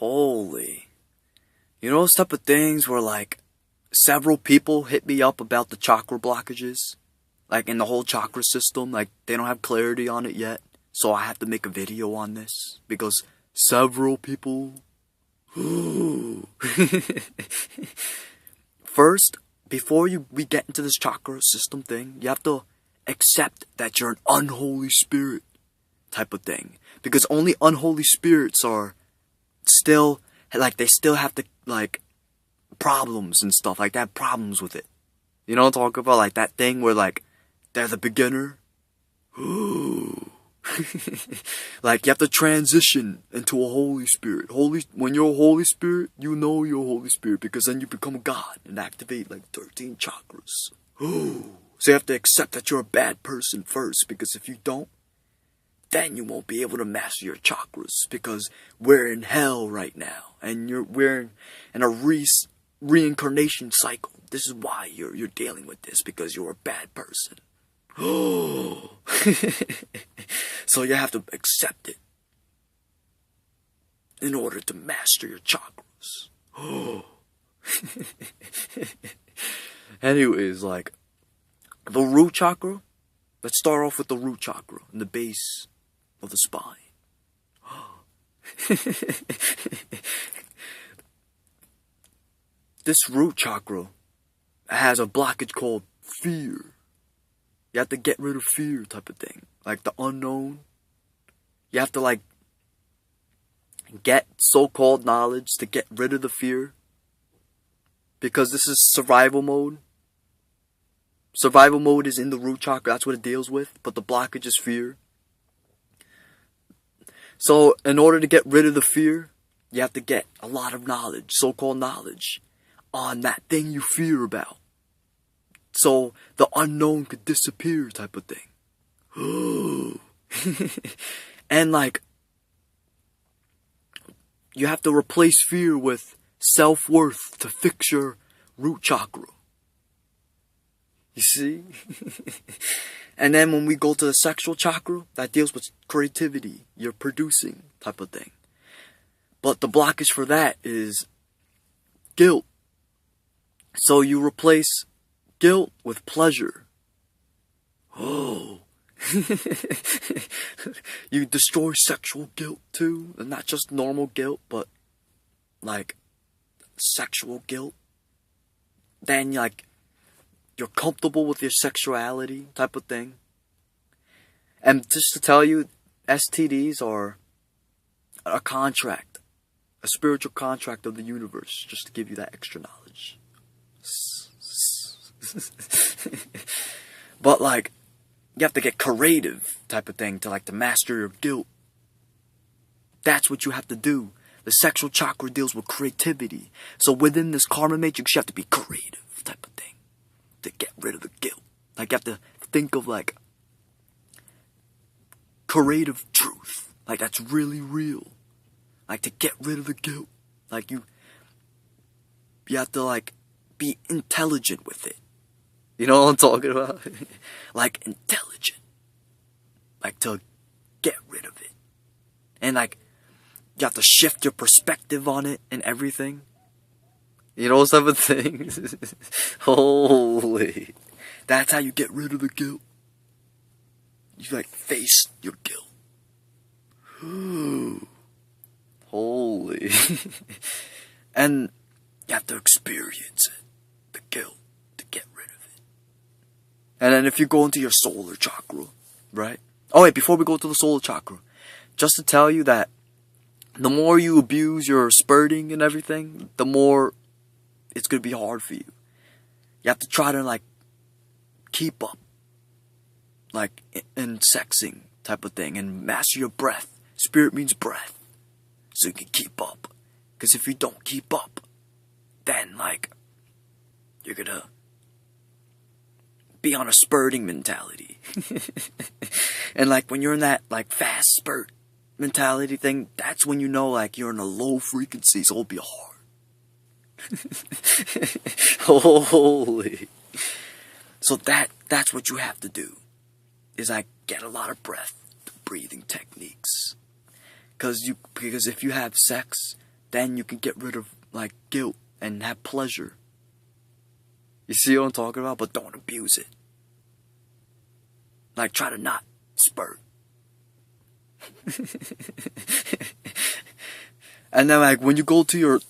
Holy. You know those type of things where like several people hit me up about the chakra blockages? Like in the whole chakra system, like they don't have clarity on it yet. So I have to make a video on this because several people. First, before we get into this chakra system thing, you have to accept that you're an unholy spirit type of thing. Because only unholy spirits are still, like, they still have to, like, problems and stuff. Like, they have problems with it. You know what I'm talking about? Like, that thing where, like, they're the beginner. Like, you have to transition into a holy spirit. When you're a holy spirit, you know you're a holy spirit. Because then you become a god and activate, like, 13 chakras. So you have to accept that you're a bad person first. Because if you don't, then you won't be able to master your chakras. Because we're in hell right now. And we're in a reincarnation cycle. This is why you're dealing with this. Because you're a bad person. So you have to accept it in order to master your chakras. Anyways, like, the root chakra. Let's start off with the root chakra in the base of the spine. This root chakra has a blockage called fear. You have to get rid of fear type of thing. Like the unknown. You have to like get so-called knowledge to get rid of the fear. Because this is survival mode. Survival mode is in the root chakra. That's what it deals with. But the blockage is fear. So in order to get rid of the fear, you have to get a lot of knowledge. So-called knowledge. On that thing you fear about. So the unknown could disappear type of thing. And like, you have to replace fear with self-worth to fix your root chakra. You see? And then when we go to the sexual chakra, that deals with creativity, you're producing type of thing. But the blockage for that is guilt. So you replace guilt with pleasure. Oh. You destroy sexual guilt too. And not just normal guilt, but like sexual guilt. Then like you're comfortable with your sexuality type of thing. And just to tell you, STDs are a contract. A spiritual contract of the universe. Just to give you that extra knowledge. But like, you have to get creative type of thing to master your guilt. That's what you have to do. The sexual chakra deals with creativity. So within this karma matrix, you have to be creative type of thing to get rid of the guilt. Like, you have to think of like creative truth. Like, that's really real. Like, to get rid of the guilt. Like, you have to like be intelligent with it. You know what I'm talking about? Like, intelligent. Like, to get rid of it. And like, you have to shift your perspective on it and everything. You know, those type of things. Holy. That's how you get rid of the guilt. You like face your guilt. Holy. And you have to experience it. The guilt. To get rid of it. And then if you go into your solar chakra, right? Oh wait, before we go to the solar chakra, just to tell you that the more you abuse your spurting and everything, the more it's going to be hard for you. You have to try to like keep up. Like in sexing type of thing. And master your breath. Spirit means breath. So you can keep up. Because if you don't keep up, then like, you're gonna be on a spurting mentality. And like, when you're in that like fast spurt mentality thing, that's when you know like you're in a low frequency, so it'll be hard. Holy. So that's what you have to do. Is like get a lot of breath, breathing techniques. Because if you have sex, then you can get rid of, like, guilt and have pleasure. You see what I'm talking about? But don't abuse it. Like, try to not spurt. And then, like, when you go to your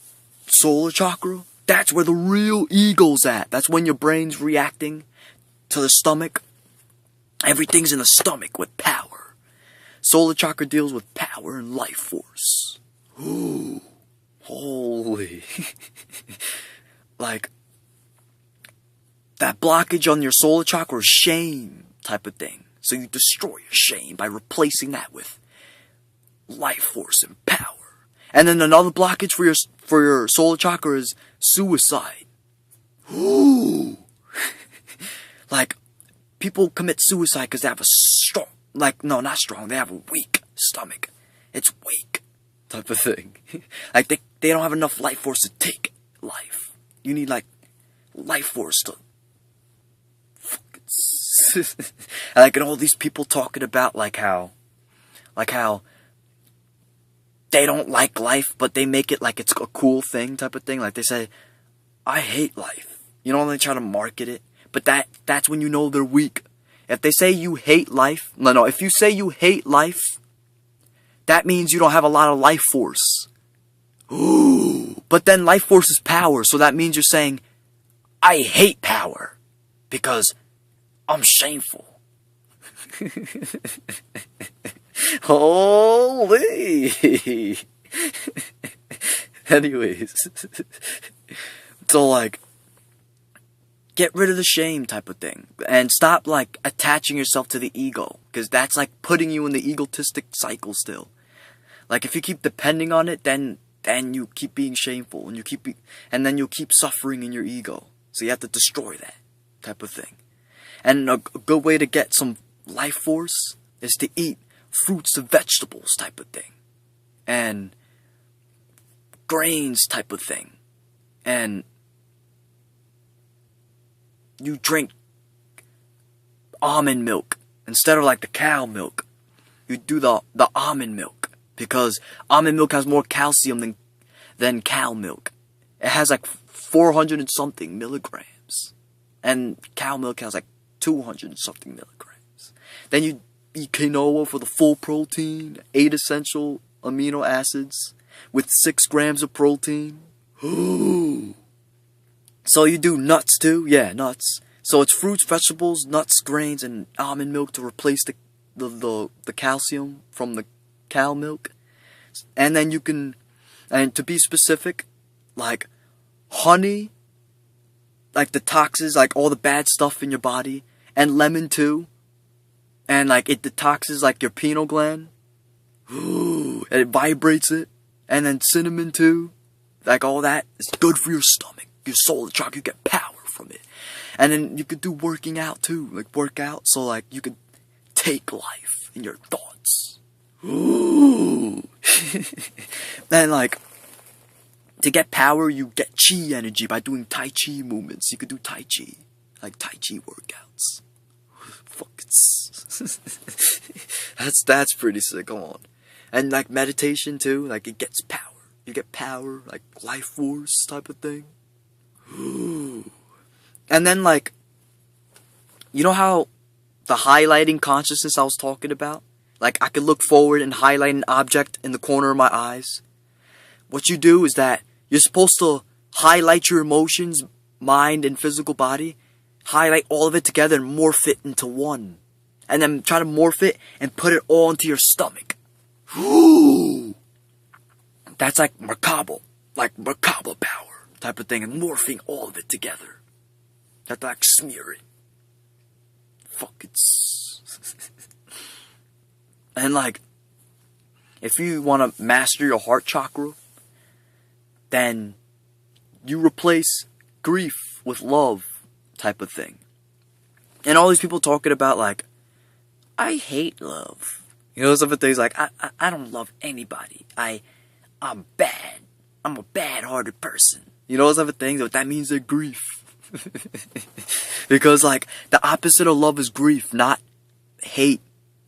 solar chakra, that's where the real ego's at. That's when your brain's reacting to the stomach. Everything's in the stomach with power. Solar chakra deals with power and life force. Ooh. Holy. Like, that blockage on your solar chakra is shame type of thing. So you destroy your shame by replacing that with life force and power. And then another blockage for your solar chakra is suicide. Ooh. Like, people commit suicide because they have a strong, like, no, not strong, they have a weak stomach. It's weak type of thing. Like, they don't have enough life force to take life. You need, like, life force to... Like, and all these people talking about, like how they don't like life, but they make it like it's a cool thing type of thing. Like, they say, I hate life. You know, they try to market it. But that's when you know they're weak. If they say you hate life, if you say you hate life, that means you don't have a lot of life force. Ooh. But then life force is power, so that means you're saying, I hate power, because I'm shameful. Holy! Anyways. So, like, get rid of the shame type of thing. And stop, like, attaching yourself to the ego. Because that's, like, putting you in the egotistic cycle still. Like, if you keep depending on it, then you keep being shameful. And then you'll keep suffering in your ego. So you have to destroy that type of thing. And a good way to get some life force is to eat fruits and vegetables type of thing. And grains type of thing. And you drink almond milk instead of like the cow milk. You do the almond milk, because almond milk has more calcium than cow milk. It has like 400 and something milligrams, and cow milk has like 200 and something milligrams. Then you eat quinoa for the full protein, 8 essential amino acids with 6 grams of protein. Ooh. So you do nuts too? Yeah, nuts. So it's fruits, vegetables, nuts, grains, and almond milk to replace the calcium from the cow milk. And then you can, and to be specific, like honey, like detoxes, like all the bad stuff in your body, and lemon too. And like it detoxes like your pineal gland. Ooh, and it vibrates it. And then cinnamon too. Like all that is good for your stomach. Your solar chakra, you get power from it. And then you could do working out too. Like work out, so like you could take life in your thoughts. Ooh. And like, to get power, you get chi energy by doing Tai Chi movements. You could do Tai Chi. Like Tai Chi workouts. Fuck it. That's pretty sick, come on. And like meditation too, like it gets power. You get power, like life force type of thing. Ooh. And then like, you know how the highlighting consciousness I was talking about? Like I could look forward and highlight an object in the corner of my eyes. What you do is that you're supposed to highlight your emotions, mind, and physical body. Highlight all of it together and morph it into one. And then try to morph it and put it all into your stomach. Ooh. That's like Merkaba. Like Merkaba power type of thing. And morphing all of it together. You have to like smear it. Fuck it. And like, if you want to master your heart chakra, then you replace grief with love type of thing. And all these people talking about like, I hate love. You know, some of the things like, I don't love anybody. I'm bad. I'm a bad-hearted person. You know, those other things, but that means they're grief. Because like, the opposite of love is grief, not hate.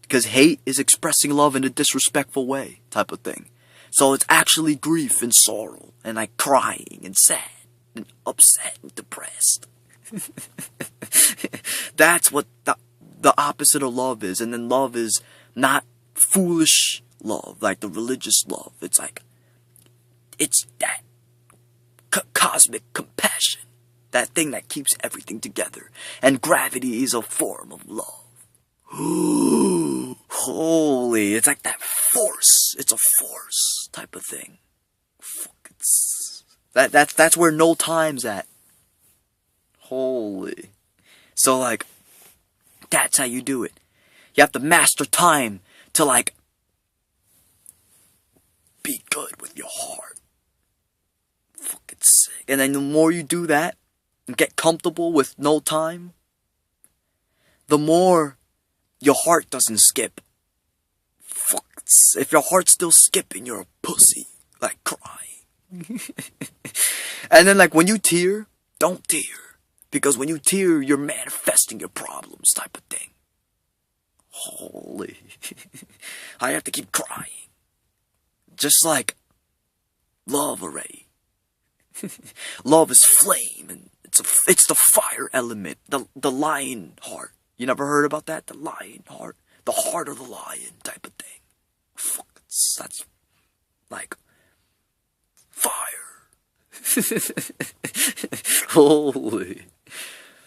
Because hate is expressing love in a disrespectful way type of thing. So it's actually grief and sorrow, and like crying and sad and upset and depressed. That's what the opposite of love is. And then love is not foolish love, like the religious love. It's like, it's that cosmic compassion, that thing that keeps everything together. And gravity is a form of love. Holy, it's like that force. It's a force type of thing. Fuck, that's where no time's at. Holy. So like, that's how you do it. You have to master time to like be good with your heart. Fucking sick. And then the more you do that and get comfortable with no time, the more your heart doesn't skip. Fuck. If your heart's still skipping, you're a pussy. Like crying. And then like when you tear, don't tear. Because when you tear, you're manifesting your problems type of thing. Holy. I have to keep crying. Just like love already. Love is flame, and it's the fire element. The lion heart. You never heard about that? The lion heart. The heart of the lion type of thing. Fuck, that's like fire. Holy.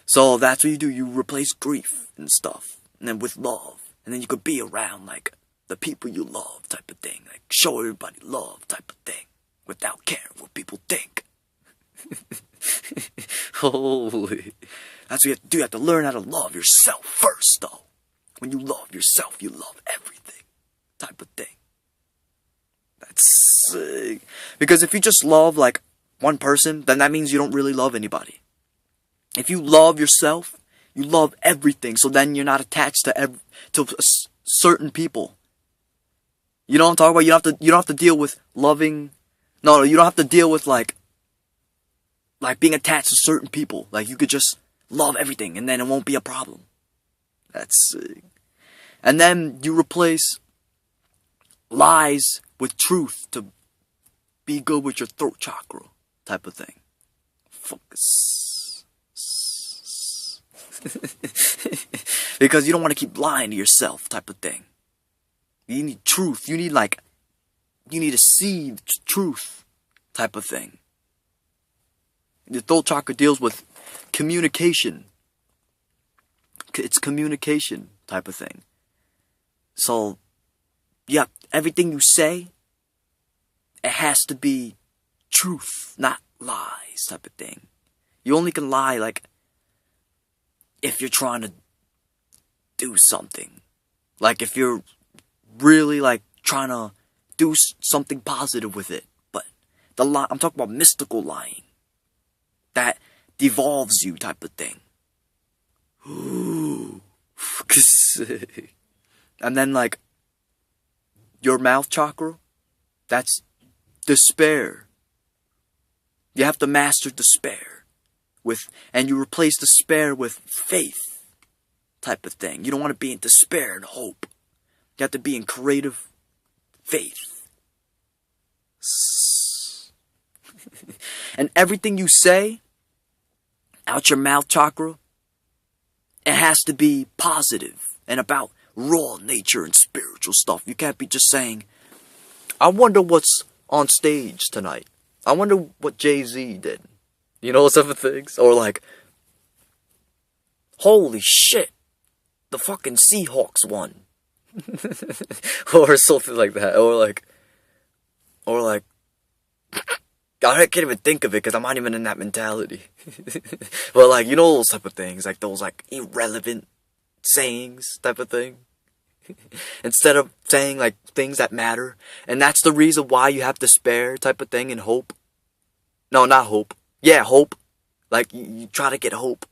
So that's what you do. You replace grief and stuff, and then with love, and then you could be around like the people you love type of thing, like show everybody love type of thing, without caring what people think. Holy, that's what you have to do. You have to learn how to love yourself first, though. When you love yourself, you love everything, type of thing. That's sick. Because if you just love like one person, then that means you don't really love anybody. If you love yourself, you love everything. So then you're not attached to certain people. You know what I'm talking about? You don't have to deal with loving. No, you don't have to deal with like being attached to certain people. Like you could just love everything, and then it won't be a problem. That's sick. And then you replace lies with truth to be good with your throat chakra type of thing. Focus. Because you don't want to keep lying to yourself type of thing. You need truth. You need to see the truth type of thing. The throat chakra deals with communication. It's communication type of thing. So, yeah, everything you say, it has to be truth, not lies type of thing. You only can lie like if you're trying to do something. Like if you're really like trying to do something positive with it. But I'm talking about mystical lying. That devolves you type of thing. Ooh. And then like your mouth chakra, that's despair. You have to master despair and you replace despair with faith type of thing. You don't want to be in despair and hope. You have to be in creative faith. And everything you say out your mouth chakra, it has to be positive and about raw nature and spiritual stuff. You can't be just saying, I wonder what's on stage tonight. I wonder what Jay-Z did. You know, some of the things. Or like, holy shit, the fucking Seahawks won. Or something like that. Or like, I can't even think of it because I'm not even in that mentality. But like, you know those type of things. Like those like irrelevant sayings type of thing. Instead of saying like things that matter. And that's the reason why you have despair type of thing and hope. No, not hope. Yeah, hope. Like you try to get hope.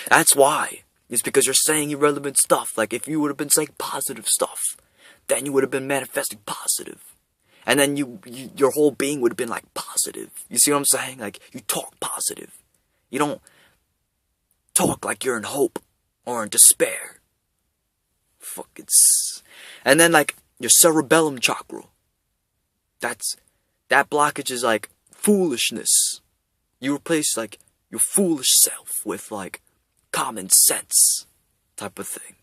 That's why. It's because you're saying irrelevant stuff. Like if you would have been saying positive stuff, then you would have been manifesting positive. And then your whole being would have been like positive. You see what I'm saying? Like you talk positive. You don't talk like you're in hope or in despair. Fuck it's. And then like your cerebellum chakra. that blockage is like foolishness. You replace like your foolish self with like common sense type of thing.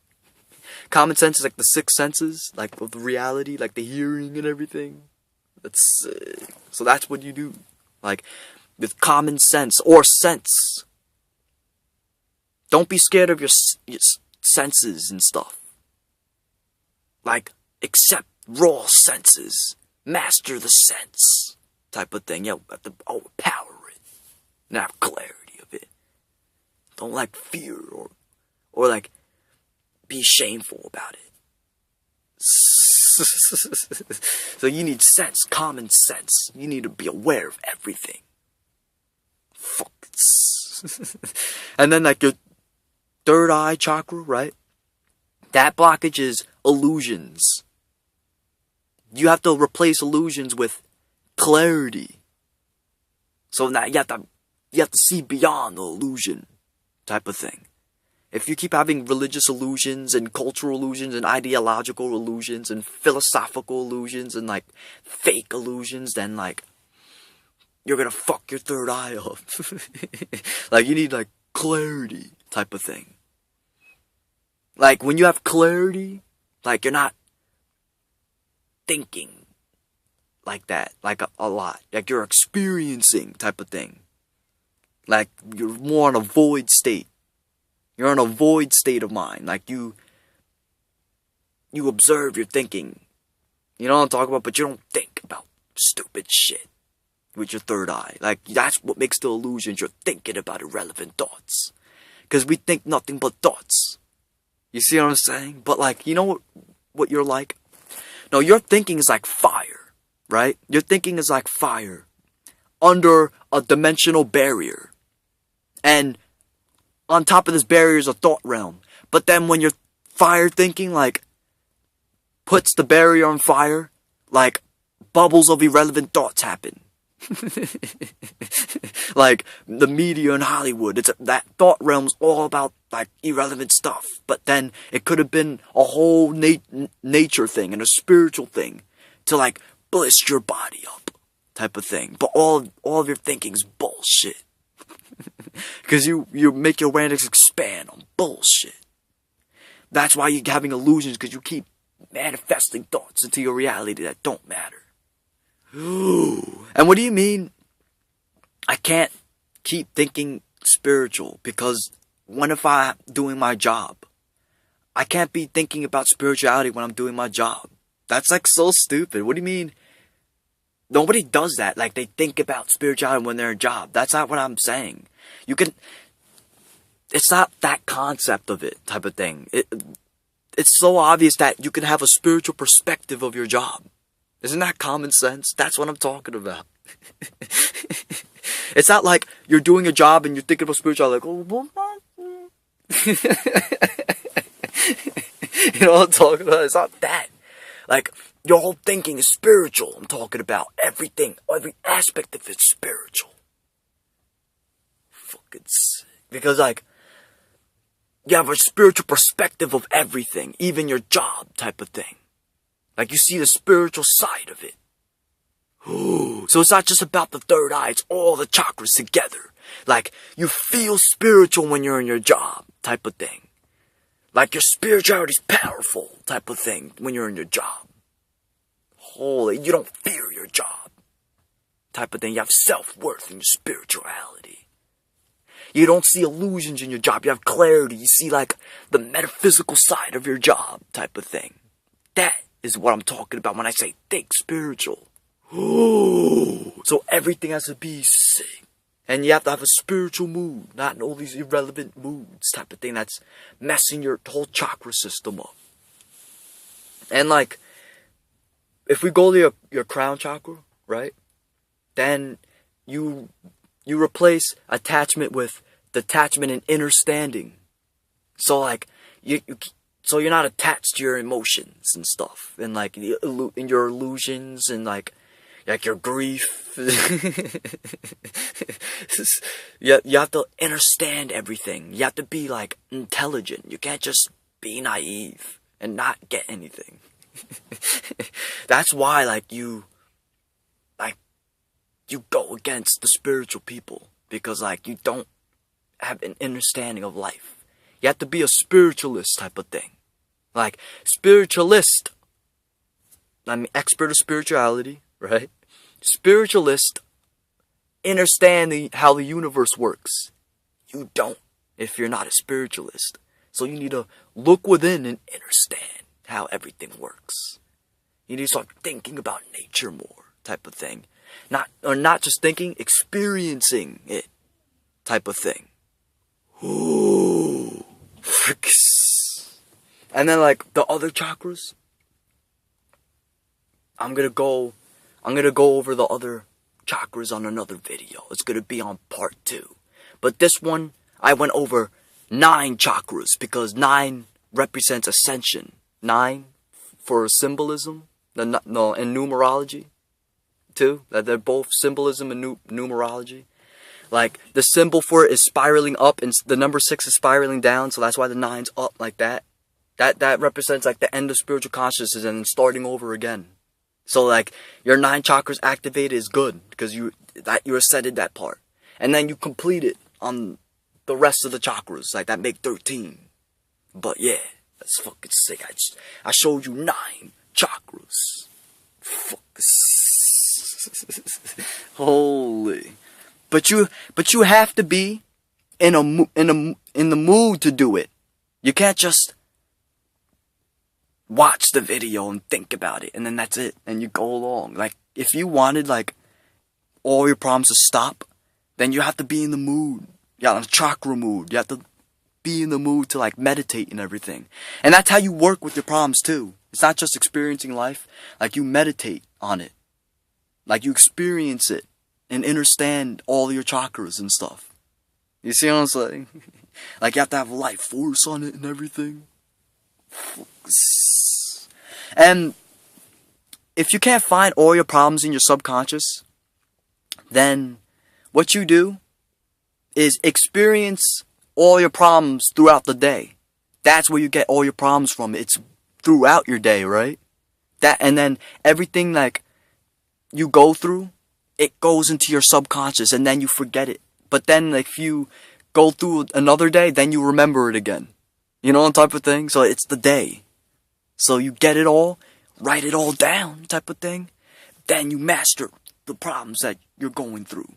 Common sense is like the six senses, like of the reality, like the hearing and everything. So that's what you do, like with common sense or sense. Don't be scared of your senses and stuff. Like accept raw senses, master the sense type of thing. You have to overpower it and have clarity of it. Don't like fear or like be shameful about it. So you need sense, common sense. You need to be aware of everything. Fuck. And then like your third eye chakra, right? That blockage is illusions. You have to replace illusions with clarity. So now you have to see beyond the illusion type of thing. If you keep having religious illusions and cultural illusions and ideological illusions and philosophical illusions and like fake illusions, then like you're gonna fuck your third eye up. Like you need like clarity type of thing. Like when you have clarity, like you're not thinking like that, like a lot. Like you're experiencing type of thing. Like you're more in a void state. You're in a void state of mind. Like you observe your thinking. You know what I'm talking about? But you don't think about stupid shit with your third eye. Like that's what makes the illusions. You're thinking about irrelevant thoughts. Because we think nothing but thoughts. You see what I'm saying? But like, you know what you're like? No, your thinking is like fire, right? Your thinking is like fire under a dimensional barrier. And on top of this barrier is a thought realm. But then when your fire thinking, like, puts the barrier on fire, like, bubbles of irrelevant thoughts happen. Like, the media in Hollywood, that thought realm's all about, like, irrelevant stuff. But then it could have been a whole nature thing and a spiritual thing to, like, bliss your body up type of thing. But all of your thinking's bullshit. Because you make your awareness expand on bullshit. That's why you're having illusions, because you keep manifesting thoughts into your reality that don't matter. And what do you mean I can't keep thinking spiritual? Because when if I'm doing my job? I can't be thinking about spirituality when I'm doing my job. That's like so stupid. What do you mean? Nobody does that. Like they think about spirituality when they're in a job. That's not what I'm saying. It's not that concept of it type of thing. It's so obvious that you can have a spiritual perspective of your job. Isn't that common sense? That's what I'm talking about. It's not like you're doing a job and you're thinking about spirituality, like, oh, you know what I'm talking about? It's not that. Like, your whole thinking is spiritual. I'm talking about everything, every aspect of it's spiritual. Fucking sick. Because, like, you have a spiritual perspective of everything, even your job type of thing. Like, you see the spiritual side of it. Ooh. So it's not just about the third eye, it's all the chakras together. Like, you feel spiritual when you're in your job type of thing. Like, your spirituality's powerful type of thing when you're in your job. Holy, you don't fear your job type of thing. You have self-worth in your spirituality. You don't see illusions in your job. You have clarity. You see, like, the metaphysical side of your job type of thing. That is what I'm talking about when I say think spiritual. Ooh. So everything has to be sick. And you have to have a spiritual mood, not in all these irrelevant moods type of thing that's messing your whole chakra system up. And like, if we go to your crown chakra, right? Then you replace attachment with detachment and understanding. So like, so you're not attached to your emotions and stuff, and like in your illusions and like your grief. you have to understand everything. You have to be like intelligent. You can't just be naive and not get anything. That's why like you you go against the spiritual people because like you don't have an understanding of life. You have to be a spiritualist type of thing. Like spiritualist, I mean expert of spirituality, right? Spiritualist understand how the universe works. You don't if you're not a spiritualist. So you need to look within and understand how everything works. You need to start thinking about nature more, type of thing. Not just thinking, experiencing it, type of thing. Ooh. And then like the other chakras, I'm gonna go over the other chakras on another video. It's gonna be on part 2. But this one, I went over 9 chakras because 9 represents ascension. 9 for symbolism, and numerology too. That they're both symbolism and numerology. Like the symbol for it is spiraling up, and the number 6 is spiraling down. So that's why the 9's up like that. That represents like the end of spiritual consciousness and starting over again. So like your 9 chakras activated is good because you ascended that part, and then you complete it on the rest of the chakras, like that make 13. But yeah, that's fucking sick. I showed you 9 chakras. Fuck. Holy. But you have to be in the mood to do it. You can't just watch the video and think about it and then that's it and you go along. Like if you wanted like all your problems to stop, then you have to be in the mood. Yeah, in a chakra mood. You have to be in the mood to like meditate and everything. And that's how you work with your problems too. It's not just experiencing life. Like you meditate on it. Like you experience it and understand all your chakras and stuff. You see what I'm saying? Like you have to have life force on it and everything. And if you can't find all your problems in your subconscious, then what you do is experience all your problems throughout the day. That's where you get all your problems from. It's throughout your day, right? And then everything like you go through, it goes into your subconscious and then you forget it. But then like, if you go through another day, then you remember it again. You know, type of thing. So it's the day. So you get it all, write it all down type of thing. Then you master the problems that you're going through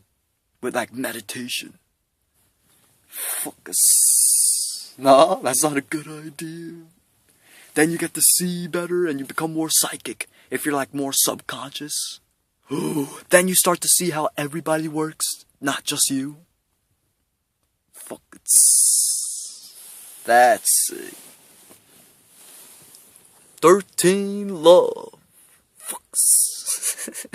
with like meditation. Focus. No, that's not a good idea. Then you get to see better and you become more psychic if you're like more subconscious. Then you start to see how everybody works, not just you. Focus. That's it. 13 love. Focus.